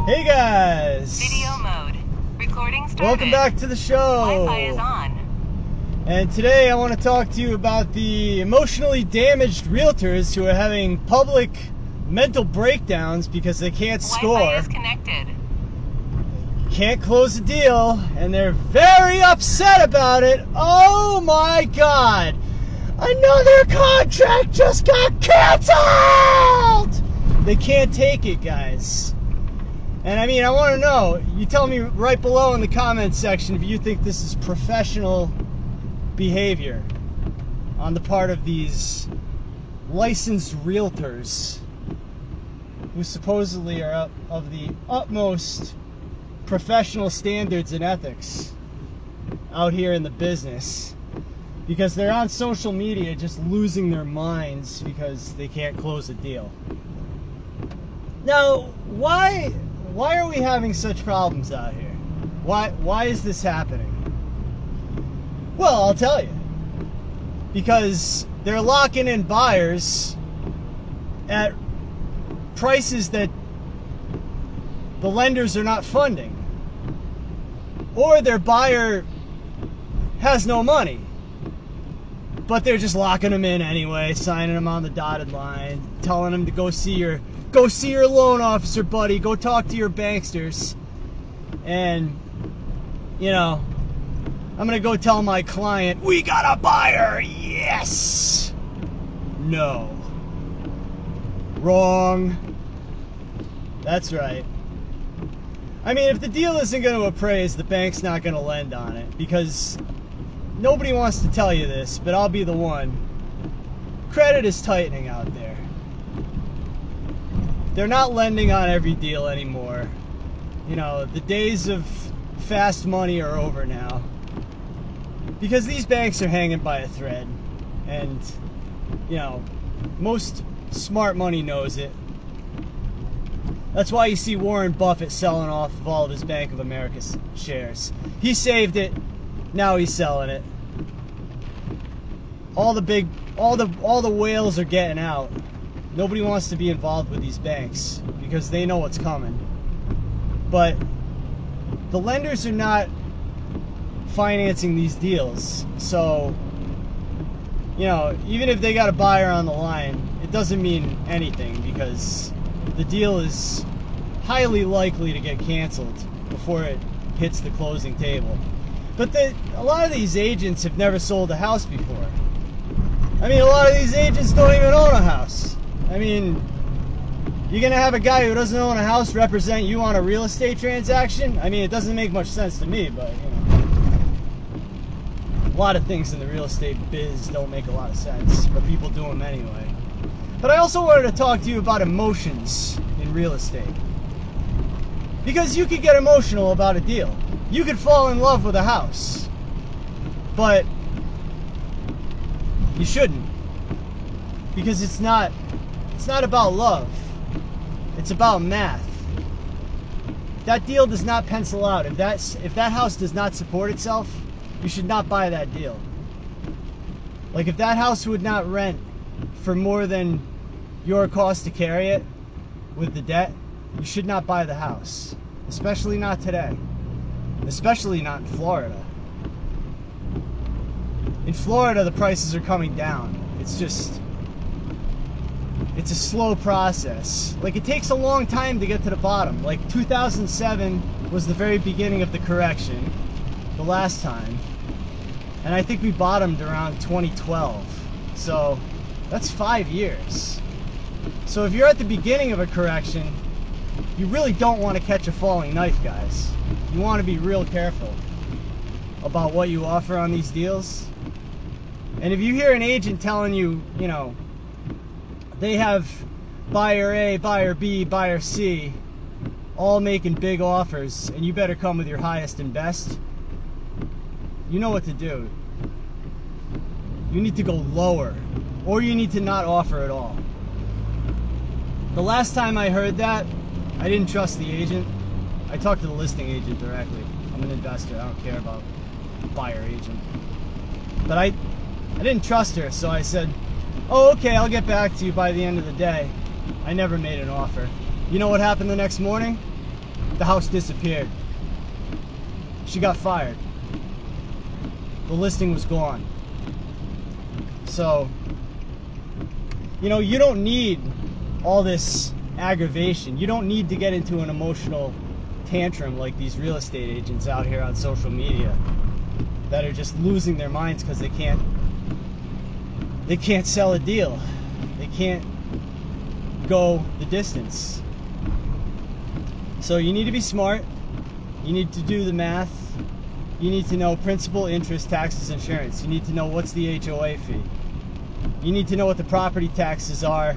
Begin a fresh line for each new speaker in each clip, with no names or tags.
Hey guys!
Video mode. Recording started.
Welcome back to the show.
Wi-Fi is on.
And today I want to talk to you about the emotionally damaged realtors who are having public mental breakdowns because they can't score.
Wi-Fi is connected.
Can't close a deal, and they're very upset about it. Oh my God! Another contract just got canceled! They can't take it, guys. And I mean, I want to know, you tell me right below in the comments section if you think this is professional behavior on the part of these licensed realtors who supposedly are of the utmost professional standards and ethics out here in the business, because they're on social media just losing their minds because they can't close a deal. Now, why are we having such problems out here? Why is this happening? Well, I'll tell you. Because they're locking in buyers at prices that the lenders are not funding. Or their buyer has no money, but they're just locking them in anyway, signing them on the dotted line, telling them to go see your loan officer, buddy, go talk to your banksters. And, you know, I'm going to go tell my client, we got a buyer, yes! No. Wrong. That's right. I mean, if the deal isn't going to appraise, the bank's not going to lend on it, because nobody wants to tell you this, but I'll be the one. Credit is tightening out there. They're not lending on every deal anymore. You know, the days of fast money are over now, because these banks are hanging by a thread, and, you know, most smart money knows it. That's why you see Warren Buffett selling off of all of his Bank of America shares. He saved it, now he's selling it. All the whales are getting out. Nobody wants to be involved with these banks because they know what's coming. But the lenders are not financing these deals. So, you know, even if they got a buyer on the line, it doesn't mean anything, because the deal is highly likely to get canceled before it hits the closing table. But a lot of these agents have never sold a house before. I mean, a lot of these agents don't even own a house. I mean, you're going to have a guy who doesn't own a house represent you on a real estate transaction? I mean, it doesn't make much sense to me, but, you know, a lot of things in the real estate biz don't make a lot of sense, but people do them anyway. But I also wanted to talk to you about emotions in real estate. Because you could get emotional about a deal. You could fall in love with a house. But you shouldn't. Because it's not about love. It's about math. That deal does not pencil out. If that house does not support itself, you should not buy that deal. Like, if that house would not rent for more than your cost to carry it with the debt, you should not buy the house. Especially not today. Especially not in Florida. In Florida, the prices are coming down. It's a slow process. Like, it takes a long time to get to the bottom. Like, 2007 was the very beginning of the correction, the last time. And I think we bottomed around 2012. So, that's 5 years. So if you're at the beginning of a correction, you really don't want to catch a falling knife, guys. You want to be real careful about what you offer on these deals. And if you hear an agent telling you, you know, they have buyer A, buyer B, buyer C, all making big offers, and you better come with your highest and best, you know what to do. You need to go lower, or you need to not offer at all. The last time I heard that, I didn't trust the agent. I talked to the listing agent directly. I'm an investor. I don't care about buyer agent. But I didn't trust her, so I said, oh, okay, I'll get back to you by the end of the day. I never made an offer. You know what happened the next morning? the house disappeared. She got fired. The listing was gone. So, you know, you don't need all this aggravation. You don't need to get into an emotional tantrum like these real estate agents out here on social media that are just losing their minds because they can't sell a deal. They can't go the distance. So you need to be smart. You need to do the math. You need to know principal, interest, taxes, insurance. You need to know what's the HOA fee. You need to know what the property taxes are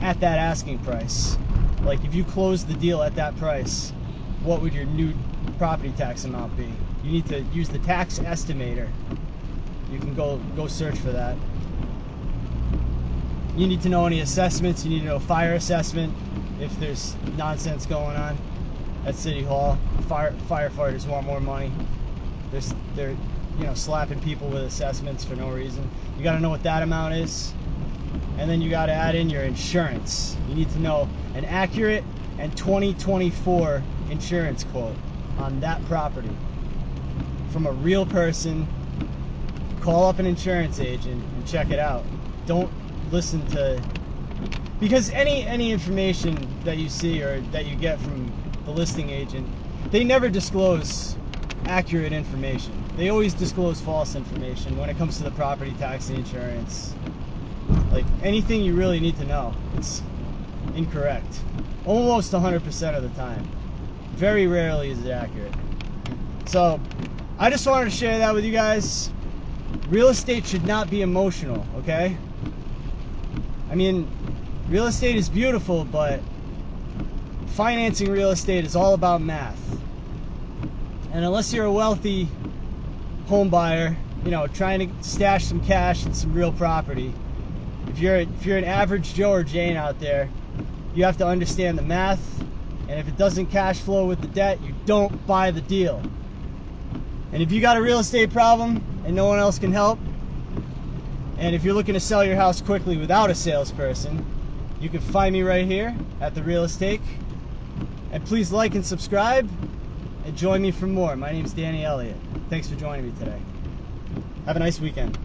at that asking price. Like if you close the deal at that price, what would your new property tax amount be? You need to use the tax estimator. You can go search for that. You need to know any assessments. You need to know fire assessment if there's nonsense going on at City Hall. Firefighters want more money. They're slapping people with assessments for no reason. You got to know what that amount is, and then you got to add in your insurance. You need to know an accurate and 2024 insurance quote on that property from a real person. Call up an insurance agent and check it out. Don't listen to, because any information that you see or that you get from the listing agent, they never disclose accurate information. They always disclose false information when it comes to the property tax and insurance. Like anything you really need to know, it's incorrect. Almost 100% of the time. Very rarely is it accurate. So I just wanted to share that with you guys. Real estate should not be emotional, okay? I mean, real estate is beautiful, but financing real estate is all about math. And unless you're a wealthy home buyer, trying to stash some cash and some real property, if you're an average Joe or Jane out there, you have to understand the math, and if it doesn't cash flow with the debt, you don't buy the deal. And if you got a real estate problem and no one else can help, and if you're looking to sell your house quickly without a salesperson, you can find me right here at The Real Estate. And please like and subscribe and join me for more. My name's Danny Elliott. Thanks for joining me today. Have a nice weekend.